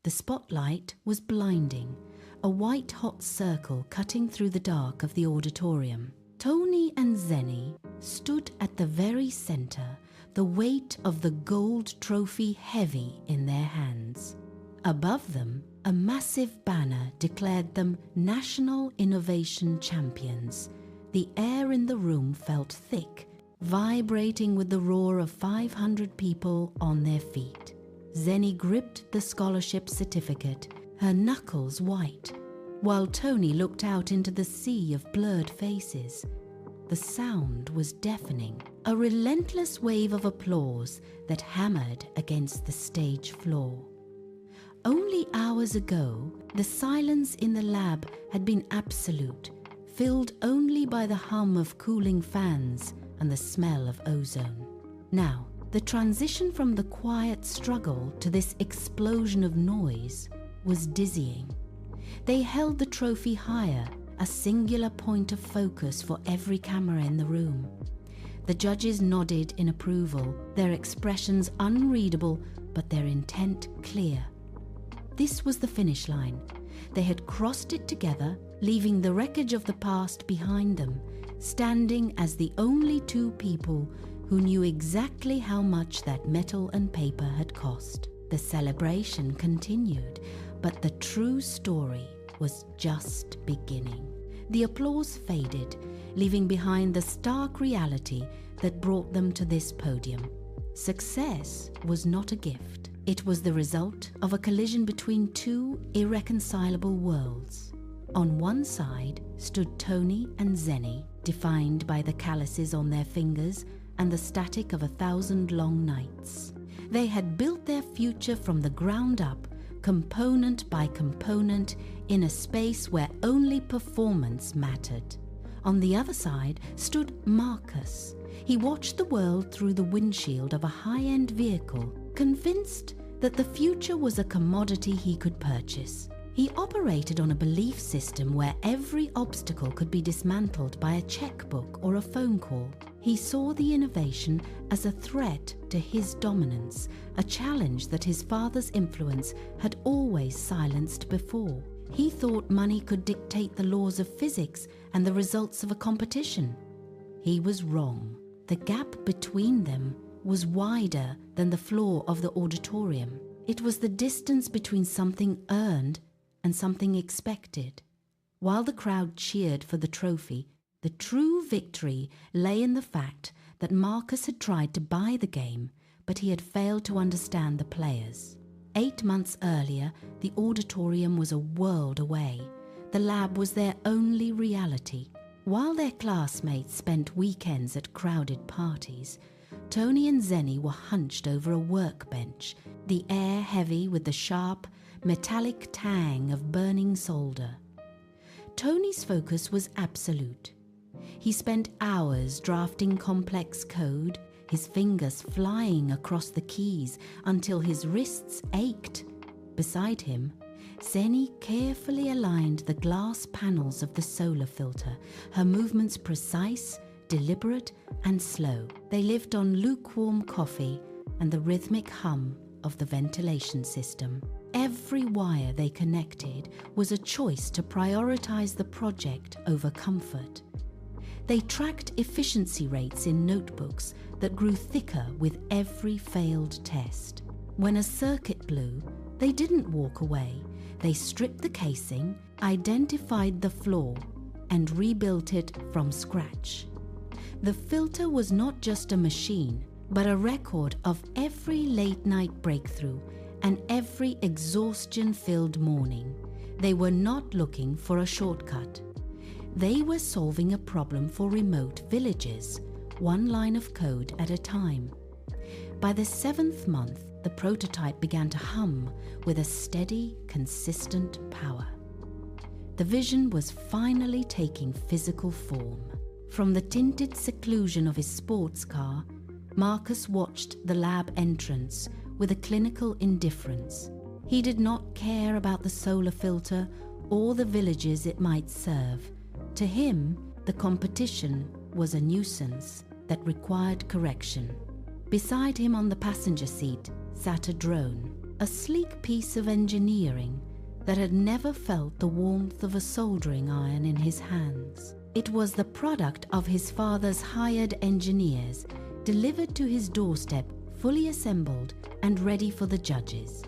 The spotlight was blinding, a white-hot circle cutting through the dark of the auditorium. Tony and Zeny stood at the very center, the weight of the gold trophy heavy in their hands. Above them, a massive banner declared them National Innovation Champions. The air in the room felt thick, vibrating with the roar of 500 people on their feet. Zeny gripped the scholarship certificate, her knuckles white, while Tony looked out into the sea of blurred faces. The sound was deafening, a relentless wave of applause that hammered against the stage floor. Only hours ago, the silence in the lab had been absolute, filled only by the hum of cooling fans and the smell of ozone. Now, the transition from the quiet struggle to this explosion of noise was dizzying. They held the trophy higher, a singular point of focus for every camera in the room. The judges nodded in approval, their expressions unreadable, but their intent clear. This was the finish line. They had crossed it together, leaving the wreckage of the past behind them, standing as the only two people who knew exactly how much that metal and paper had cost. The celebration continued, but the true story was just beginning. The applause faded, leaving behind the stark reality that brought them to this podium. Success was not a gift. It was the result of a collision between two irreconcilable worlds. On one side stood Tony and Zeny, defined by the calluses on their fingers and the static of 1,000 long nights. They had built their future from the ground up, component by component, in a space where only performance mattered. On the other side stood Marcus. He watched the world through the windshield of a high-end vehicle, convinced that the future was a commodity he could purchase. He operated on a belief system where every obstacle could be dismantled by a checkbook or a phone call. He saw the innovation as a threat to his dominance, a challenge that his father's influence had always silenced before. He thought money could dictate the laws of physics and the results of a competition. He was wrong. The gap between them was wider than the floor of the auditorium. It was the distance between something earned and something expected. While the crowd cheered for the trophy, the true victory lay in the fact that Marcus had tried to buy the game, but he had failed to understand the players. 8 months earlier, the auditorium was a world away. The lab was their only reality. While their classmates spent weekends at crowded parties, Tony and Zeny were hunched over a workbench, the air heavy with the sharp, metallic tang of burning solder. Tony's focus was absolute. He spent hours drafting complex code, his fingers flying across the keys until his wrists ached. Beside him, Zeny carefully aligned the glass panels of the solar filter, her movements precise, deliberate, and slow. They lived on lukewarm coffee and the rhythmic hum of the ventilation system. Every wire they connected was a choice to prioritize the project over comfort. They tracked efficiency rates in notebooks that grew thicker with every failed test. When a circuit blew, they didn't walk away. They stripped the casing, identified the flaw, and rebuilt it from scratch. The filter was not just a machine, but a record of every late-night breakthrough and every exhaustion-filled morning. They were not looking for a shortcut. They were solving a problem for remote villages, one line of code at a time. By the 7th month, the prototype began to hum with a steady, consistent power. The vision was finally taking physical form. From the tinted seclusion of his sports car, Marcus watched the lab entrance with a clinical indifference. He did not care about the solar filter or the villages it might serve. To him, the competition was a nuisance that required correction. Beside him on the passenger seat sat a drone. a sleek piece of engineering that had never felt the warmth of a soldering iron in his hands. It was the product of his father's hired engineers, delivered to his doorstep, fully assembled and ready for the judges.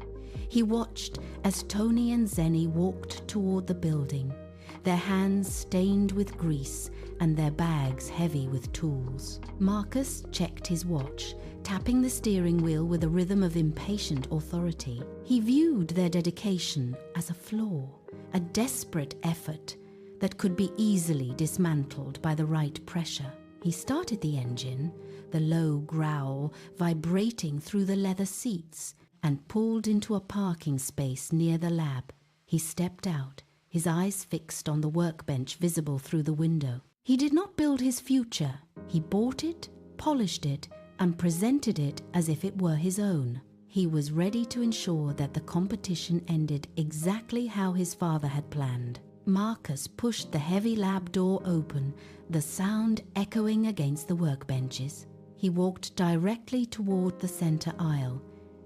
He watched as Tony and Zeny walked toward the building, their hands stained with grease and their bags heavy with tools. Marcus checked his watch, tapping the steering wheel with a rhythm of impatient authority. He viewed their dedication as a flaw, a desperate effort that could be easily dismantled by the right pressure. He started the engine, the low growl vibrating through the leather seats, and pulled into a parking space near the lab. He stepped out, his eyes fixed on the workbench visible through the window. He did not build his future. He bought it, polished it, and presented it as if it were his own. He was ready to ensure that the competition ended exactly how his father had planned. Marcus pushed the heavy lab door open, the sound echoing against the workbenches. He walked directly toward the center aisle,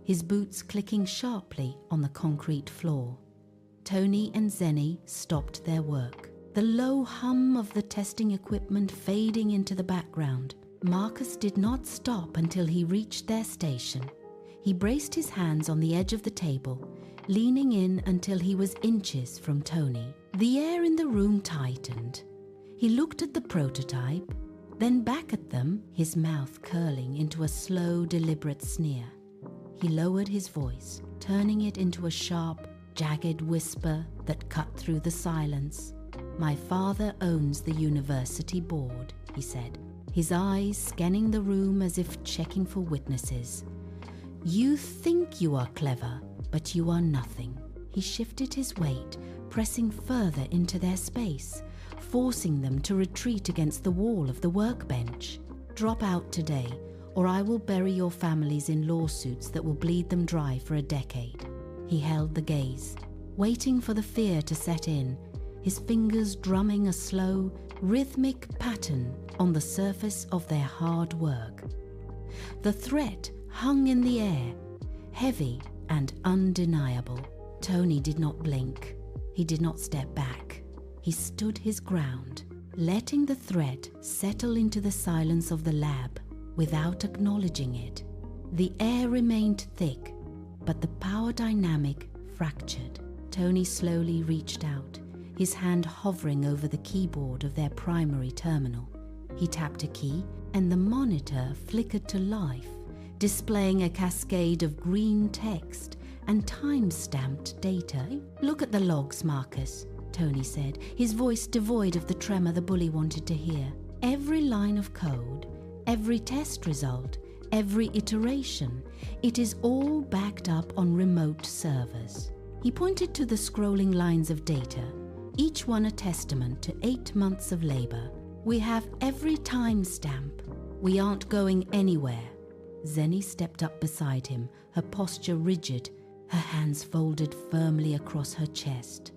his boots clicking sharply on the concrete floor. Tony and Zeny stopped their work, the low hum of the testing equipment fading into the background. Marcus did not stop until he reached their station. He braced his hands on the edge of the table, leaning in until he was inches from Tony. The air in the room tightened. He looked at the prototype, then back at them, his mouth curling into a slow, deliberate sneer. He lowered his voice, turning it into a sharp, jagged whisper that cut through the silence. "My father owns the university board," he said, his eyes scanning the room as if checking for witnesses. "You think you are clever, but you are nothing." He shifted his weight, pressing further into their space, forcing them to retreat against the wall of the workbench. "Drop out today, or I will bury your families in lawsuits that will bleed them dry for a decade." He held the gaze, waiting for the fear to set in, his fingers drumming a slow, rhythmic pattern on the surface of their hard work. The threat hung in the air, heavy and undeniable. Tony did not blink. He did not step back. He stood his ground, letting the threat settle into the silence of the lab without acknowledging it. The air remained thick, but the power dynamic fractured. Tony slowly reached out, his hand hovering over the keyboard of their primary terminal. He tapped a key, and the monitor flickered to life, displaying a cascade of green text and time-stamped data. "Look at the logs, Marcus," Tony said, his voice devoid of the tremor the bully wanted to hear. "Every line of code, every test result, every iteration, it is all backed up on remote servers." He pointed to the scrolling lines of data, each one a testament to 8 months of labor. "We have every timestamp. We aren't going anywhere." Zeny stepped up beside him, her posture rigid, her hands folded firmly across her chest.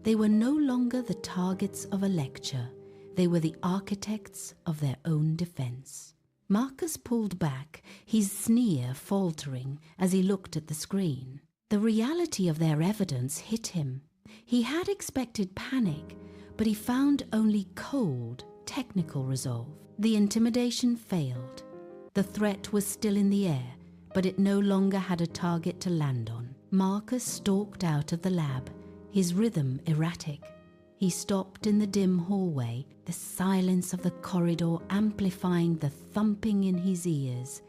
They were no longer the targets of a lecture. They were the architects of their own defense. Marcus pulled back, his sneer faltering as he looked at the screen. The reality of their evidence hit him. He had expected panic, but he found only cold, technical resolve. The intimidation failed. The threat was still in the air, but it no longer had a target to land on. Marcus stalked out of the lab, his rhythm erratic. He stopped in the dim hallway, the silence of the corridor amplifying the thumping in his ears.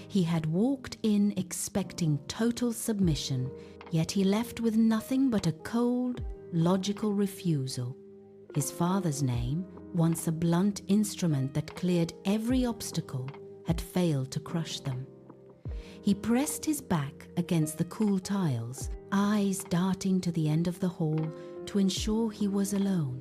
He had walked in expecting total submission, yet he left with nothing but a cold, logical refusal. His father's name, once a blunt instrument that cleared every obstacle, had failed to crush them. He pressed his back against the cool tiles, eyes darting to the end of the hall to ensure he was alone.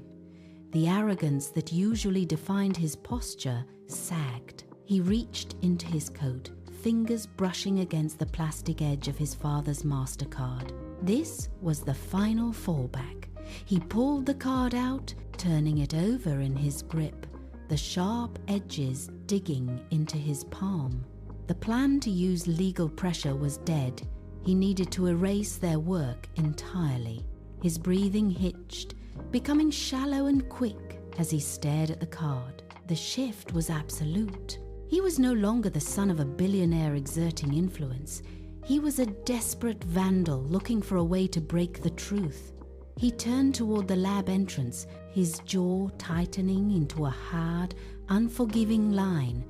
The arrogance that usually defined his posture sagged. He reached into his coat, fingers brushing against the plastic edge of his father's MasterCard. This was the final fallback. He pulled the card out, turning it over in his grip, the sharp edges digging into his palm. The plan to use legal pressure was dead. He needed to erase their work entirely. His breathing hitched, becoming shallow and quick as he stared at the card. The shift was absolute. He was no longer the son of a billionaire exerting influence. He was a desperate vandal looking for a way to break the truth. He turned toward the lab entrance, his jaw tightening into a hard, unforgiving line,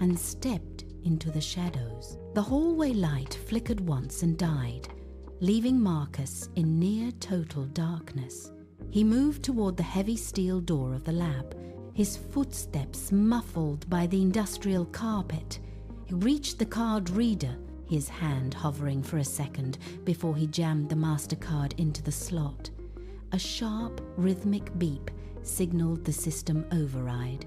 and stepped into the shadows. The hallway light flickered once and died, leaving Marcus in near total darkness. He moved toward the heavy steel door of the lab, his footsteps muffled by the industrial carpet. He reached the card reader, his hand hovering for a second before he jammed the MasterCard into the slot. A sharp, rhythmic beep signaled the system override.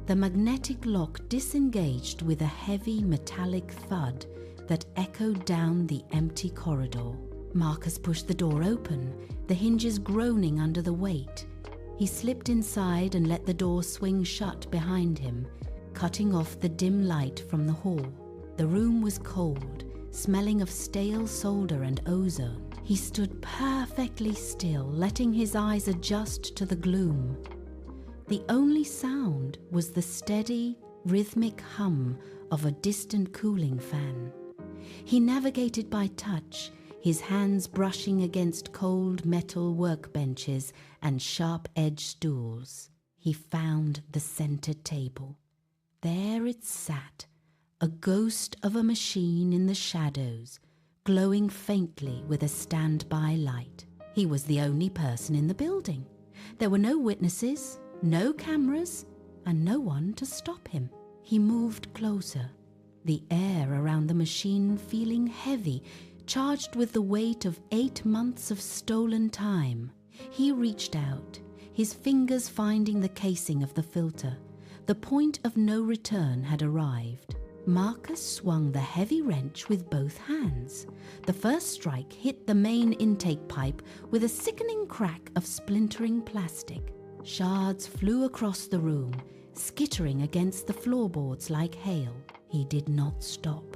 The magnetic lock disengaged with a heavy metallic thud that echoed down the empty corridor. Marcus pushed the door open, the hinges groaning under the weight. He slipped inside and let the door swing shut behind him, cutting off the dim light from the hall. The room was cold, smelling of stale solder and ozone. He stood perfectly still, letting his eyes adjust to the gloom. The only sound was the steady, rhythmic hum of a distant cooling fan. He navigated by touch, his hands brushing against cold metal workbenches and sharp-edged stools. He found the center table. There it sat, a ghost of a machine in the shadows, glowing faintly with a standby light. He was the only person in the building. There were no witnesses, no cameras, and no one to stop him. He moved closer, the air around the machine feeling heavy, charged with the weight of 8 months of stolen time. He reached out, his fingers finding the casing of the filter. The point of no return had arrived. Marcus swung the heavy wrench with both hands. The first strike hit the main intake pipe with a sickening crack of splintering plastic. Shards flew across the room, skittering against the floorboards like hail. He did not stop.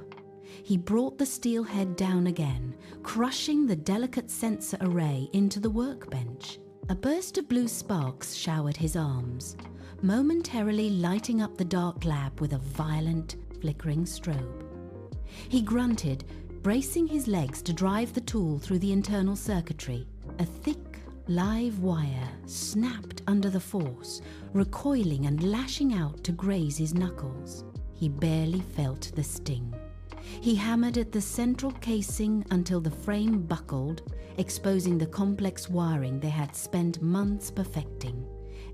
He brought the steel head down again, crushing the delicate sensor array into the workbench. A burst of blue sparks showered his arms, momentarily lighting up the dark lab with a violent, flickering strobe. He grunted, bracing his legs to drive the tool through the internal circuitry. A thick, live wire snapped under the force, recoiling and lashing out to graze his knuckles. He barely felt the sting. He hammered at the central casing until the frame buckled, exposing the complex wiring they had spent months perfecting.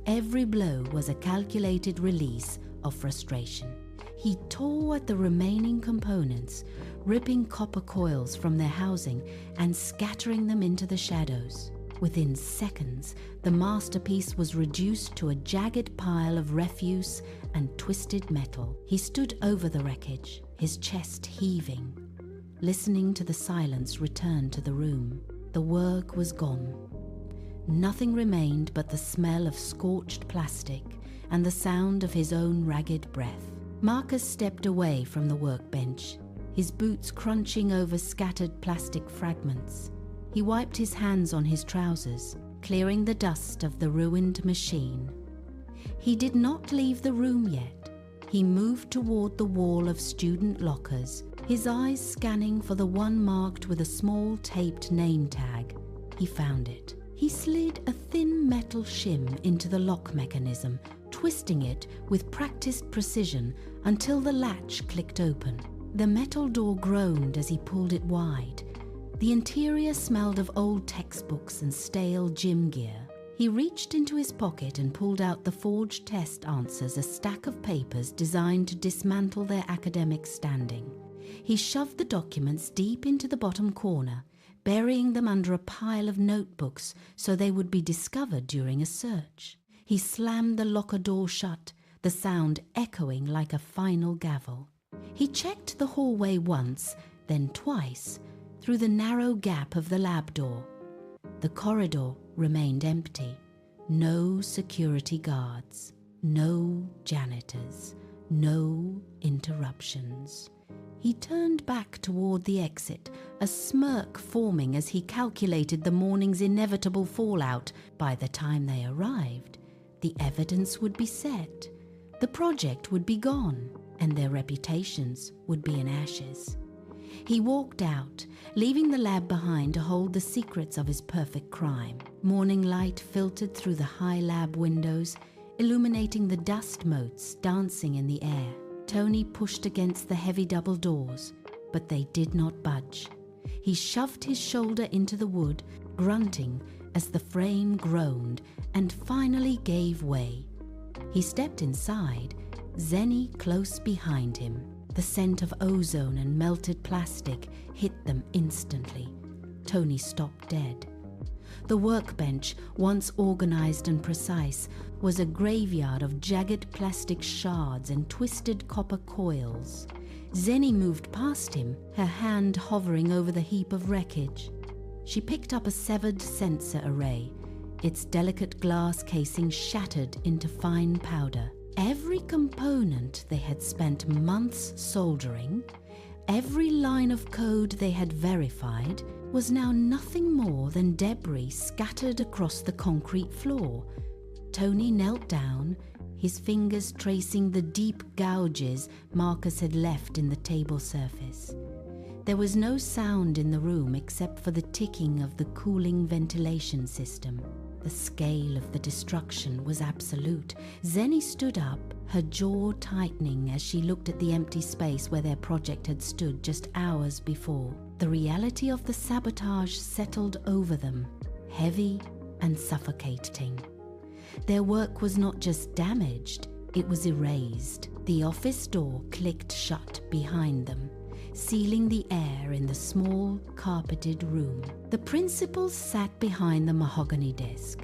Every blow was a calculated release of frustration. He tore at the remaining components, ripping copper coils from their housing and scattering them into the shadows. Within seconds, the masterpiece was reduced to a jagged pile of refuse and twisted metal. He stood over the wreckage, his chest heaving, listening to the silence return to the room. The work was gone. Nothing remained but the smell of scorched plastic and the sound of his own ragged breath. Marcus stepped away from the workbench, his boots crunching over scattered plastic fragments. He wiped his hands on his trousers, clearing the dust of the ruined machine. He did not leave the room yet. He moved toward the wall of student lockers, his eyes scanning for the one marked with a small taped name tag. He found it. He slid a thin metal shim into the lock mechanism, twisting it with practiced precision until the latch clicked open. The metal door groaned as he pulled it wide. The interior smelled of old textbooks and stale gym gear. He reached into his pocket and pulled out the forged test answers, a stack of papers designed to dismantle their academic standing. He shoved the documents deep into the bottom corner, burying them under a pile of notebooks so they would be discovered during a search. He slammed the locker door shut, the sound echoing like a final gavel. He checked the hallway once, then twice, through the narrow gap of the lab door. The corridor remained empty. No security guards, no janitors, no interruptions. He turned back toward the exit, a smirk forming as he calculated the morning's inevitable fallout. By the time they arrived, the evidence would be set, the project would be gone, and their reputations would be in ashes. He walked out, leaving the lab behind to hold the secrets of his perfect crime. Morning light filtered through the high lab windows, illuminating the dust motes dancing in the air. Tony pushed against the heavy double doors, but they did not budge. He shoved his shoulder into the wood, grunting as the frame groaned and finally gave way. He stepped inside, Zeny close behind him. The scent of ozone and melted plastic hit them instantly. Tony stopped dead. The workbench, once organized and precise, was a graveyard of jagged plastic shards and twisted copper coils. Zeny moved past him, her hand hovering over the heap of wreckage. She picked up a severed sensor array, its delicate glass casing shattered into fine powder. Every component they had spent months soldering, every line of code they had verified, was now nothing more than debris scattered across the concrete floor. Tony knelt down, his fingers tracing the deep gouges Marcus had left in the table surface. There was no sound in the room except for the ticking of the cooling ventilation system. The scale of the destruction was absolute. Zeny stood up, her jaw tightening as she looked at the empty space where their project had stood just hours before. The reality of the sabotage settled over them, heavy and suffocating. Their work was not just damaged, it was erased. The office door clicked shut behind them, sealing the air in the small, carpeted room. The principal sat behind the mahogany desk,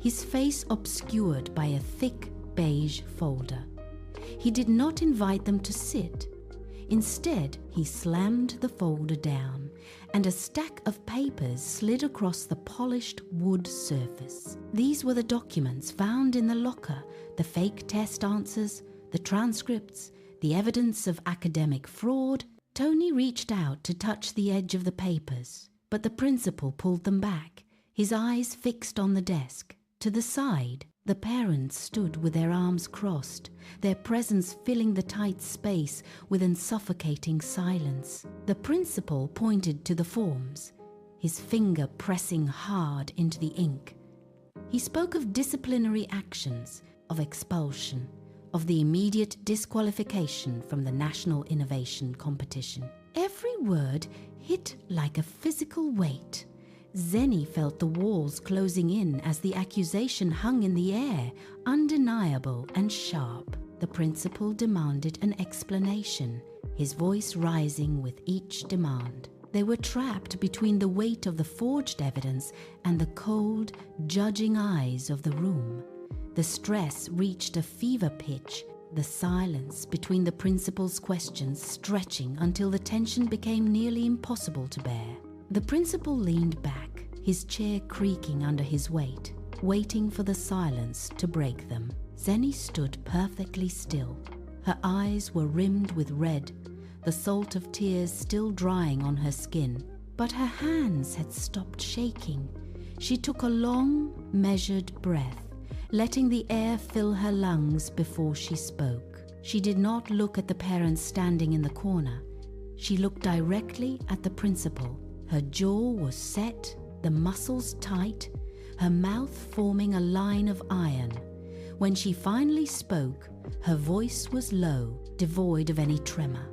his face obscured by a thick beige folder. He did not invite them to sit. Instead, he slammed the folder down, and a stack of papers slid across the polished wood surface. These were the documents found in the locker, the fake test answers, the transcripts, the evidence of academic fraud. Tony reached out to touch the edge of the papers, but the principal pulled them back, his eyes fixed on the desk. To the side, the parents stood with their arms crossed, their presence filling the tight space with an suffocating silence. The principal pointed to the forms, his finger pressing hard into the ink. He spoke of disciplinary actions, of expulsion, of the immediate disqualification from the National Innovation Competition. Every word hit like a physical weight. Zeny felt the walls closing in as the accusation hung in the air, undeniable and sharp. The principal demanded an explanation, his voice rising with each demand. They were trapped between the weight of the forged evidence and the cold, judging eyes of the room. The stress reached a fever pitch, the silence between the principal's questions stretching until the tension became nearly impossible to bear. The principal leaned back, his chair creaking under his weight, waiting for the silence to break them. Zeny stood perfectly still. Her eyes were rimmed with red, the salt of tears still drying on her skin. But her hands had stopped shaking. She took a long, measured breath, letting the air fill her lungs before she spoke. She did not look at the parents standing in the corner. She looked directly at the principal. Her jaw was set, the muscles tight, her mouth forming a line of iron. When she finally spoke, her voice was low, devoid of any tremor.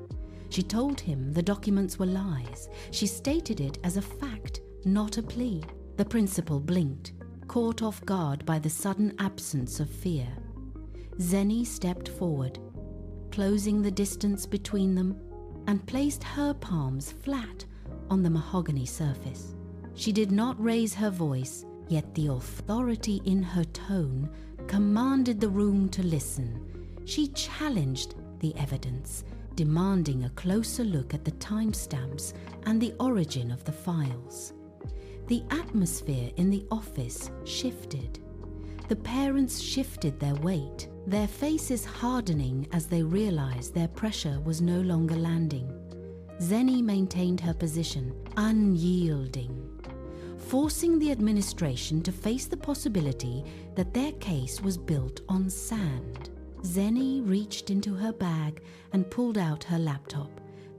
She told him the documents were lies. She stated it as a fact, not a plea. The principal blinked, caught off guard by the sudden absence of fear. Zeny stepped forward, closing the distance between them, and placed her palms flat on the mahogany surface. She did not raise her voice, yet the authority in her tone commanded the room to listen. She challenged the evidence, demanding a closer look at the timestamps and the origin of the files. The atmosphere in the office shifted. The parents shifted their weight, their faces hardening as they realized their pressure was no longer landing. Zeny maintained her position, unyielding, forcing the administration to face the possibility that their case was built on sand. Zeny reached into her bag and pulled out her laptop.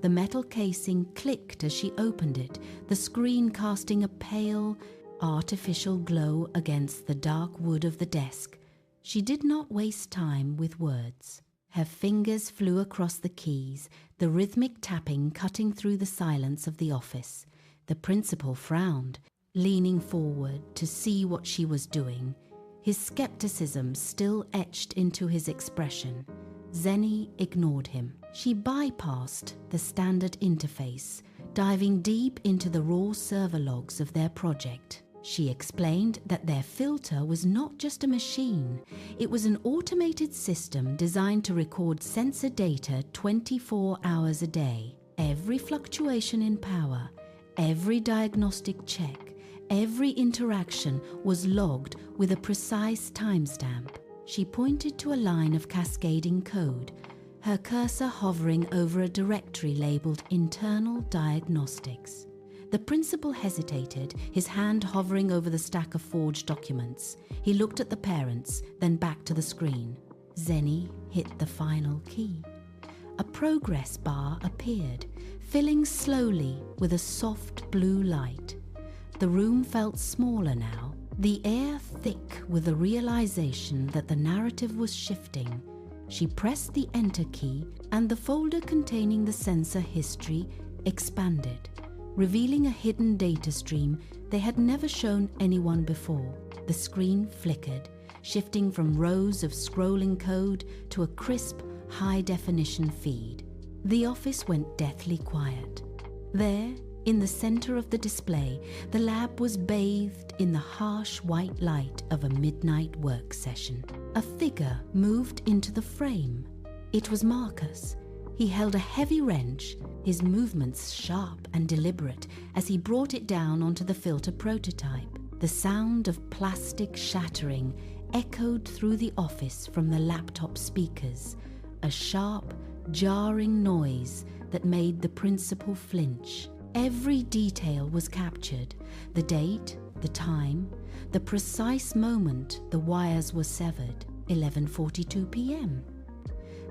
The metal casing clicked as she opened it, the screen casting a pale, artificial glow against the dark wood of the desk. She did not waste time with words. Her fingers flew across the keys, the rhythmic tapping cutting through the silence of the office. The principal frowned, leaning forward to see what she was doing, his skepticism still etched into his expression. Zeny ignored him. She bypassed the standard interface, diving deep into the raw server logs of their project. She explained that their filter was not just a machine, it was an automated system designed to record sensor data 24 hours a day. Every fluctuation in power, every diagnostic check, every interaction was logged with a precise timestamp. She pointed to a line of cascading code, her cursor hovering over a directory labeled Internal Diagnostics. The principal hesitated, his hand hovering over the stack of forged documents. He looked at the parents, then back to the screen. Zeny hit the final key. A progress bar appeared, filling slowly with a soft blue light. The room felt smaller now, the air thick with the realization that the narrative was shifting. She pressed the enter key and the folder containing the sensor history expanded, revealing a hidden data stream they had never shown anyone before. The screen flickered, shifting from rows of scrolling code to a crisp, high-definition feed. The office went deathly quiet. There, in the center of the display, the lab was bathed in the harsh white light of a midnight work session. A figure moved into the frame. It was Marcus. He held a heavy wrench, his movements sharp and deliberate as he brought it down onto the filter prototype. The sound of plastic shattering echoed through the office from the laptop speakers, a sharp, jarring noise that made the principal flinch. Every detail was captured: the date, the time, the precise moment the wires were severed, 11:42 p.m.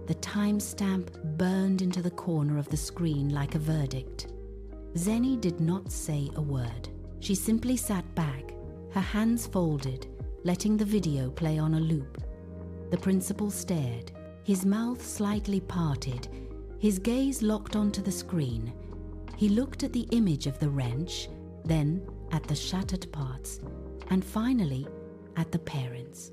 The timestamp burned into the corner of the screen like a verdict. Zeny did not say a word. She simply sat back, her hands folded, letting the video play on a loop. The principal stared, his mouth slightly parted, his gaze locked onto the screen. He looked at the image of the wrench, then at the shattered parts, and finally at the parents.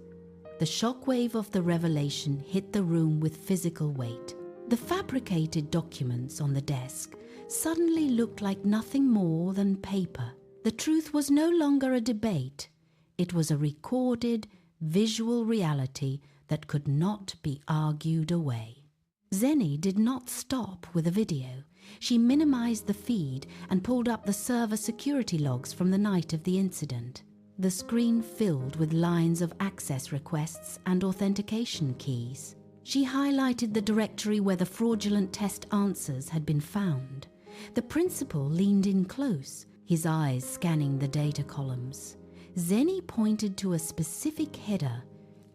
The shockwave of the revelation hit the room with physical weight. The fabricated documents on the desk suddenly looked like nothing more than paper. The truth was no longer a debate. It was a recorded, visual reality that could not be argued away. Zeny did not stop with a video. She minimized the feed and pulled up the server security logs from the night of the incident. The screen filled with lines of access requests and authentication keys. She highlighted the directory where the fraudulent test answers had been found. The principal leaned in close, his eyes scanning the data columns. Zeny pointed to a specific header: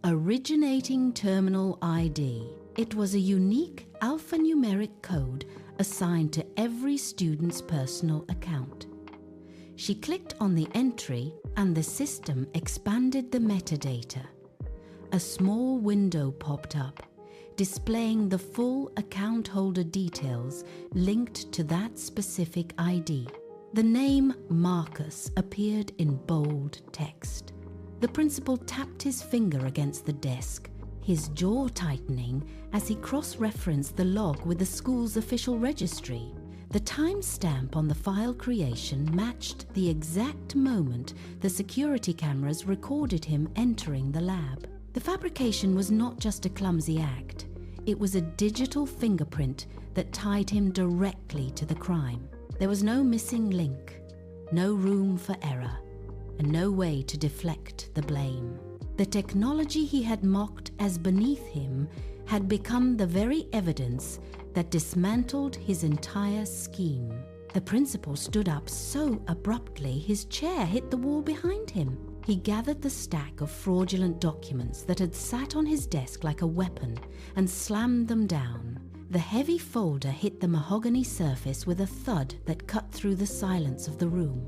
Originating Terminal ID. It was a unique alphanumeric code assigned to every student's personal account. She clicked on the entry and the system expanded the metadata. A small window popped up, displaying the full account holder details linked to that specific ID. The name Marcus appeared in bold text. The principal tapped his finger against the desk, his jaw tightening as he cross-referenced the log with the school's official registry. The timestamp on the file creation matched the exact moment the security cameras recorded him entering the lab. The fabrication was not just a clumsy act. It was a digital fingerprint that tied him directly to the crime. There was no missing link, no room for error, and no way to deflect the blame. The technology he had mocked as beneath him had become the very evidence that dismantled his entire scheme. The principal stood up so abruptly his chair hit the wall behind him. He gathered the stack of fraudulent documents that had sat on his desk like a weapon and slammed them down. The heavy folder hit the mahogany surface with a thud that cut through the silence of the room.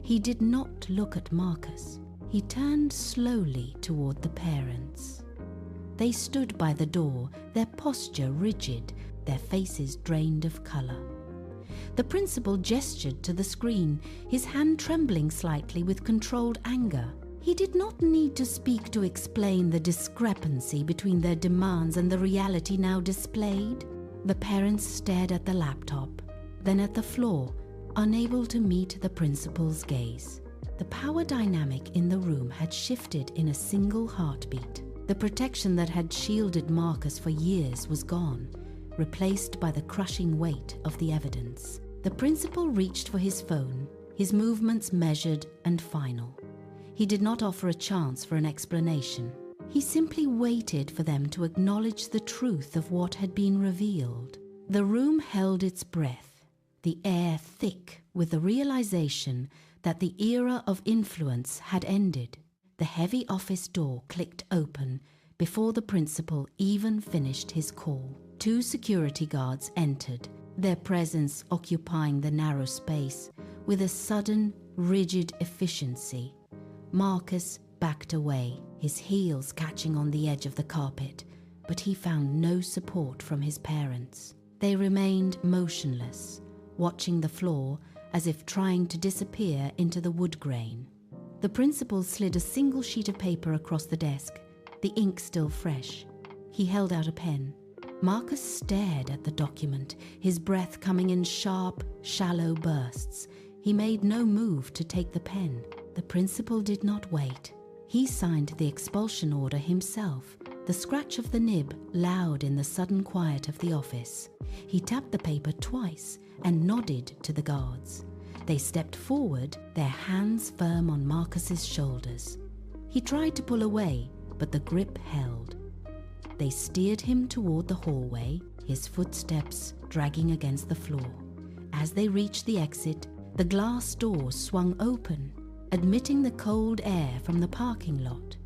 He did not look at Marcus. He turned slowly toward the parents. They stood by the door, their posture rigid, their faces drained of color. The principal gestured to the screen, his hand trembling slightly with controlled anger. He did not need to speak to explain the discrepancy between their demands and the reality now displayed. The parents stared at the laptop, then at the floor, unable to meet the principal's gaze. The power dynamic in the room had shifted in a single heartbeat. The protection that had shielded Marcus for years was gone, replaced by the crushing weight of the evidence. The principal reached for his phone, his movements measured and final. He did not offer a chance for an explanation. He simply waited for them to acknowledge the truth of what had been revealed. The room held its breath, the air thick with the realization that the era of influence had ended. The heavy office door clicked open before the principal even finished his call. 2 security guards entered, their presence occupying the narrow space with a sudden, rigid efficiency. Marcus backed away, his heels catching on the edge of the carpet, but he found no support from his parents. They remained motionless, watching the floor as if trying to disappear into the wood grain. The principal slid a single sheet of paper across the desk, the ink still fresh. He held out a pen. Marcus stared at the document, his breath coming in sharp, shallow bursts. He made no move to take the pen. The principal did not wait. He signed the expulsion order himself, the scratch of the nib loud in the sudden quiet of the office. He tapped the paper twice and nodded to the guards. They stepped forward, their hands firm on Marcus's shoulders. He tried to pull away, but the grip held. They steered him toward the hallway, his footsteps dragging against the floor. As they reached the exit, the glass door swung open, admitting the cold air from the parking lot.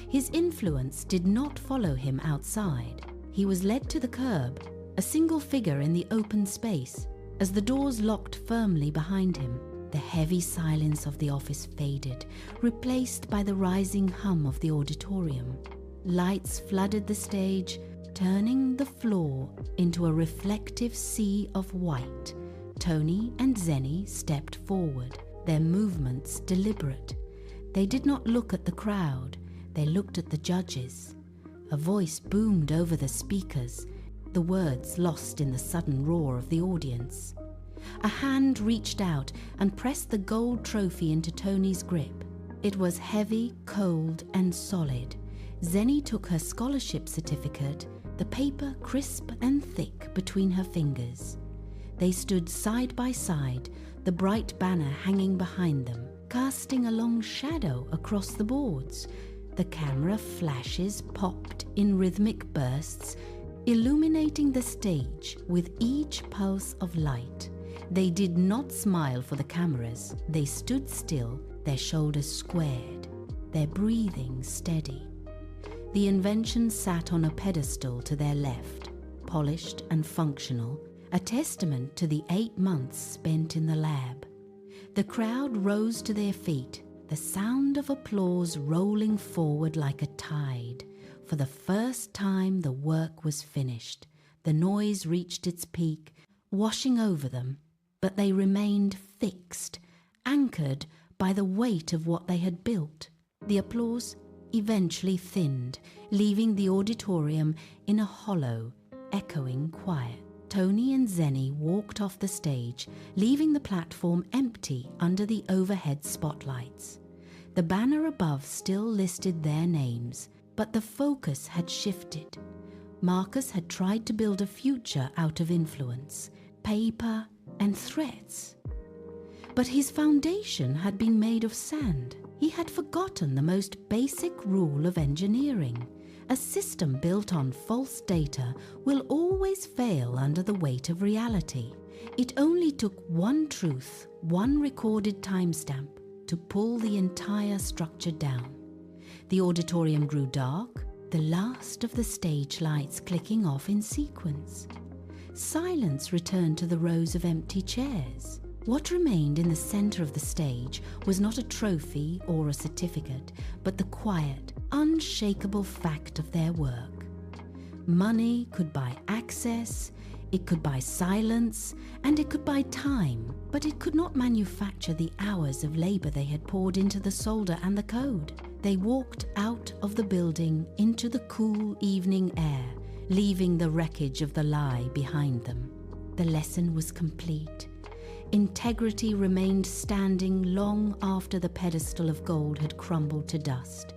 His influence did not follow him outside. He was led to the curb, a single figure in the open space. As the doors locked firmly behind him, the heavy silence of the office faded, replaced by the rising hum of the auditorium. Lights flooded the stage, turning the floor into a reflective sea of white. Tony and Zeny stepped forward, their movements deliberate. They did not look at the crowd, they looked at the judges. A voice boomed over the speakers, the words lost in the sudden roar of the audience. A hand reached out and pressed the gold trophy into Tony's grip. It was heavy, cold, and solid. Zeny took her scholarship certificate, the paper crisp and thick between her fingers. They stood side by side, the bright banner hanging behind them, casting a long shadow across the boards. The camera flashes popped in rhythmic bursts, illuminating the stage with each pulse of light. They did not smile for the cameras. They stood still, their shoulders squared, their breathing steady. The invention sat on a pedestal to their left, polished and functional, a testament to the 8 months spent in the lab. The crowd rose to their feet, the sound of applause rolling forward like a tide. For the first time, the work was finished. The noise reached its peak, washing over them, but they remained fixed, anchored by the weight of what they had built. The applause eventually thinned, leaving the auditorium in a hollow, echoing quiet. Tony and Zeny walked off the stage, leaving the platform empty under the overhead spotlights. The banner above still listed their names, but the focus had shifted. Marcus had tried to build a future out of influence, paper, and threats. But his foundation had been made of sand. He had forgotten the most basic rule of engineering, A system built on false data will always fail under the weight of reality. It only took one truth, one recorded timestamp, to pull the entire structure down. The auditorium grew dark, the last of the stage lights clicking off in sequence. Silence returned to the rows of empty chairs. What remained in the center of the stage was not a trophy or a certificate, but the quiet, unshakable fact of their work. Money could buy access, it could buy silence, and it could buy time, but it could not manufacture the hours of labor they had poured into the solder and the code. They walked out of the building into the cool evening air, leaving the wreckage of the lie behind them. The lesson was complete. Integrity remained standing long after the pedestal of gold had crumbled to dust.